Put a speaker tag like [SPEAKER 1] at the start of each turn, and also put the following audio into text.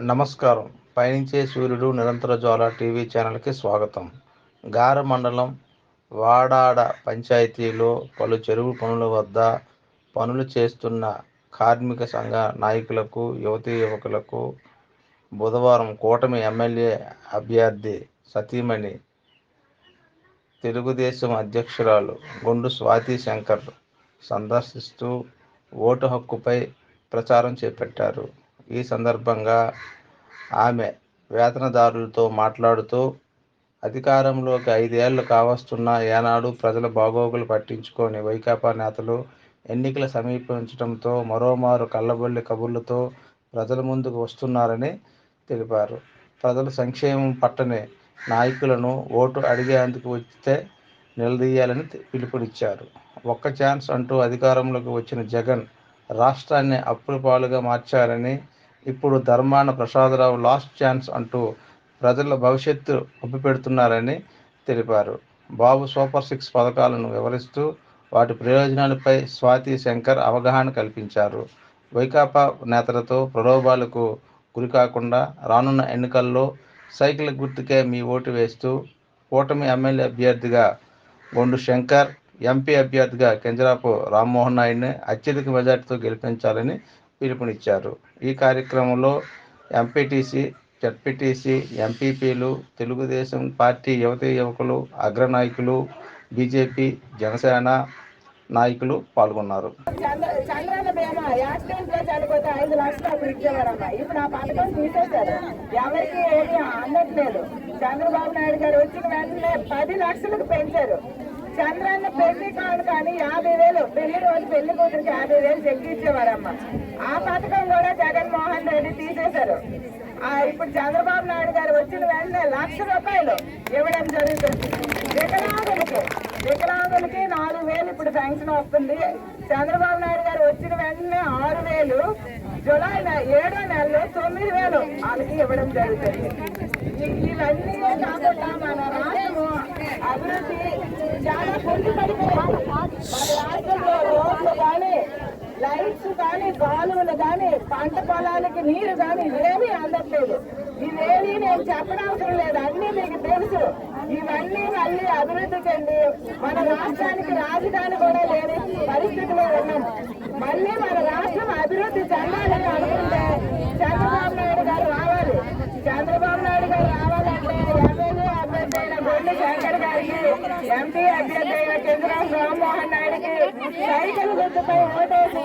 [SPEAKER 1] నమస్కారం. పయనించే సూర్యుడు నిరంతర జ్వాల టీవీ ఛానల్కి స్వాగతం. గార మండలం వాడాడ పంచాయతీలో పలు చెరువు పనుల వద్ద పనులు చేస్తున్న కార్మిక సంఘ నాయకులకు, యువతీ యువకులకు బుధవారం కూటమి ఎమ్మెల్యే అభ్యర్థి సతీమణి తెలుగుదేశం అధ్యక్షురాలు గొండు స్వాతి శంకర్ సందర్శిస్తూ ఓటు హక్కుపై ప్రచారం చేపట్టారు. ఈ సందర్భంగా ఆమె వేతనదారులతో మాట్లాడుతూ, అధికారంలోకి 5 ఏళ్లు కావస్తున్నా ఏనాడు ప్రజల బాగోగులు పట్టించుకోని వైకాపా నేతలు ఎన్నికలు సమీపించడంతో మరోమారు కల్లబొల్లి కబుర్లతో ప్రజల ముందుకు వస్తున్నారని తెలిపారు. ప్రజల సంక్షేమం పట్టని నాయకులను ఓటు అడిగేందుకు వస్తే నిలదీయాలని పిలుపునిచ్చారు. ఒక్క ఛాన్స్ అంటూ అధికారంలోకి వచ్చిన జగన్ రాష్ట్రాన్ని అప్పుల పాలుగా మార్చారని, ఇప్పుడు ధర్మాన ప్రసాదరావు లాస్ట్ ఛాన్స్ అంటూ ప్రజల భవిష్యత్తు అప్పిపెడుతున్నారని తెలిపారు. బాబు సూపర్ 6 పథకాలను వివరిస్తూ వాటి ప్రయోజనాలపై స్వాతి శంకర్ అవగాహన కల్పించారు. వైకాపా నేతలతో ప్రలోభాలకు గురికాకుండా రానున్న ఎన్నికల్లో సైకిల్ గుర్తుకే మీ ఓటు వేస్తూ కూటమి ఎమ్మెల్యే అభ్యర్థిగా గొండు శంకర్, ఎంపీ అభ్యర్థిగా కింజరాపు రామ్మోహన్ నాయుడిని అత్యధిక మెజార్టీతో గెలిపించాలని పిలుపునిచ్చారు. ఈ కార్యక్రమంలో ఎంపీటీసీ, జడ్పీటీసీ, ఎంపీపీలు, తెలుగుదేశం పార్టీ యువతీ యువకులు, అగ్రనాయకులు, బీజేపీ, జనసేన నాయకులు పాల్గొన్నారు.
[SPEAKER 2] చంద్రన్న బీమా యాక్సిడెంట్ లో చనిపోతే 5 లక్షలు అప్పుడు ఇచ్చేవారమ్మా. ఇప్పుడు ఆ పథకం తీసేశారు, ఎవరికి ఏమీ అందట్లేదు. చంద్రబాబు నాయుడు గారు వచ్చిన వెంటనే 10 లక్షలకు పెంచారు. చంద్రన్న పెళ్లి కాదు కానీ 50,000 పెళ్లి రోజు పెళ్లి కూతురికి 50,000 చెక్ ఇచ్చేవారమ్మా. ఆ పథకం కూడా జగన్మోహన్ రెడ్డి తీసేశారు. ఇప్పుడు చంద్రబాబు నాయుడు గారు వచ్చిన వెంటనే 1,00,000 రూపాయలు ఇవ్వడం జరుగుతుంది. వికలాంగులకి 4,000 ఇప్పుడు శాంక్షన్ వస్తుంది. చంద్రబాబు నాయుడు గారు వచ్చిన వెంటనే 6,000, జూలై 7వ నెలలో 9,000 వాళ్ళకి ఇవ్వడం జరుగుతుంది. ఇవన్నీ కాకుండా మన రాష్ట్రము అభివృద్ధి చాలా పొందుపడిపోయింది. మన రాష్ట్రంలో రోడ్లు కానీ, లైట్స్ కానీ, కాలువలు కానీ, పంట పొలాలకి నీరు కానీ ఏమీ అందట్లేదు. ఇవేమీ నేను చెప్పనవసరం లేదు, అన్నీ మీకు తెలుసు. ఇవన్నీ మళ్ళీ అభివృద్ధి చెంది మన రాష్ట్రానికి రాజధాని కూడా లేని పరిస్థితిలో ఉన్నాం. మళ్ళీ మన రాష్ట్రం అభివృద్ధి చెందాలని అనుకుంటే చంద్రబాబు నాయుడు గారు రావాలి. చంద్రబాబు నాయుడు గారు రావాలంటే ఎమ్మెల్యే అభ్యర్థి అయిన గొండు శంకర్ గారికి, ఎంపీ అభ్యర్థి అయిన కింజరాపు రామ్మోహన్ నాయుడికి సైకిల్ గుర్తుపై ఓటేసి